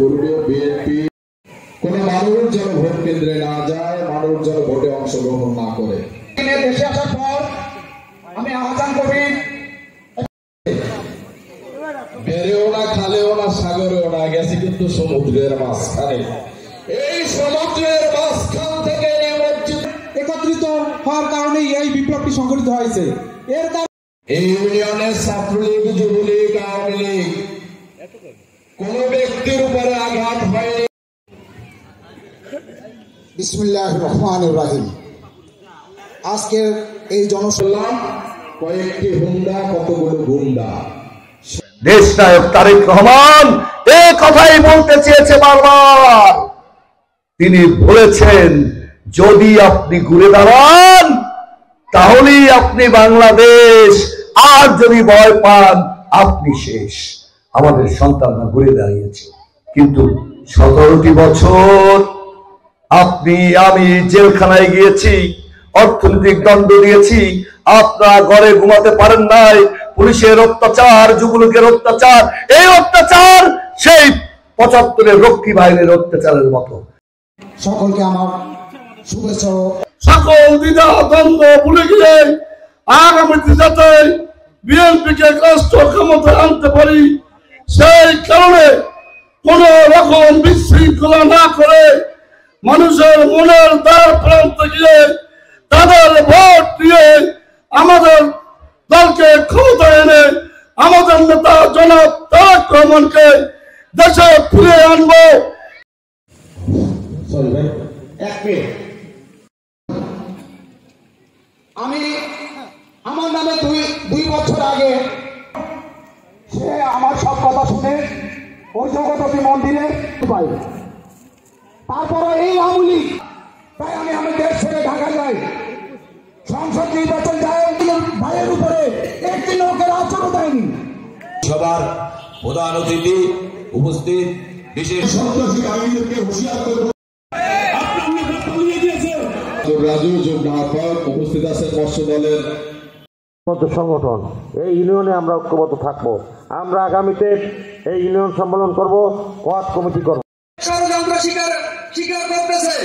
করবে বিএনপি। কোন মানুষ যেন ভোট কেন্দ্রে না যায়, মানুষ যেন ভোটে অংশগ্রহণ না করে। দেশে আসার পর আমি আহ্বান করি, বেড়েও না, খালেও না, সাগরেও না, গেছি কিন্তু সমুদ্রের মাঝখানে। এই সমুদ্রের মাঝখান থেকে একত্রিত হওয়ার কারণেই এই বিপ্লবটি সংঘটিত হয়েছে। এর এই ইউনিয়নের ছাত্রলীগ, যুবলীগ, আওয়ামী লীগ কোন ব্যক্তির উপরে আঘাত হয়নি। বিসমিল্লাহির রহমানির রহিম। আজকের এই জনসভা কয়েকটি হুন্ডা, কতগুলো গুন্ডা। দেশ নায়ক তারেক রহমান এই কথাই বলতে চেয়েছে বারবার। তিনি বলেছেন, যদি আপনি ঘুরে দাঁড়ান তাহলেই আপনি বাংলাদেশ, আর যদি ভয় পান আপনি শেষ। আমাদের সন্তানরা ঘুরে দাঁড়িয়েছে, কিন্তু 17টি বছর আপনি আমি জেলখানায় গিয়েছি, অর্থনৈতিক দণ্ড দিয়েছি, আপনারা ঘরে ঘুমাতে পারেন নাই। পুলিশের অত্যাচার, যুবলীগের অত্যাচার, এই অত্যাচার সেই 75-এর রক্ষী বাহিনীর অত্যাচারের মতো। সকলকে আমার শুভেচ্ছা। সকল দ্বিধা দ্বন্দ্ব ভুলে গিয়ে আগামীতে যাতে বিএনপিকে রাষ্ট্র ক্ষমতায় আনতে পারি, সেই কারণে কোন রকম বিশৃঙ্খলা না করে মানুষের মনের দ্বার প্রান্তে গিয়ে তাদের ভোট দিয়ে আমাদের দলকে ক্ষমতায় এনে আমাদের নেতা জনাব তারেক রহমানকে দেশে ফিরে আনবো। আমি আমার নামে দুই বছর আগে সে আমার সব কথা শুনে ওই জগতী মন্দিরে পাই। তারপরে এই আওয়ামী লীগ, তাই আমি দেশ ছেড়ে ঢাকা যাই, সংসদ নির্বাচন যায়, ভাইয়ের উপরে একটি লোকের আচরণ দেয়নি। সবার প্রধান অতিথি উপস্থিত বিশেষ রাজু উপস্থিত আছেন মৎস্য দলের সংগঠন। এই ইউনিয়নে আমরা ঐক্যবদ্ধ থাকবো। আমরা আগামীতে এই ইউনিয়ন সম্মেলন করব, ওয়ার্ড কমিটি করব। ষড়যন্ত্র স্বীকার করতেছে।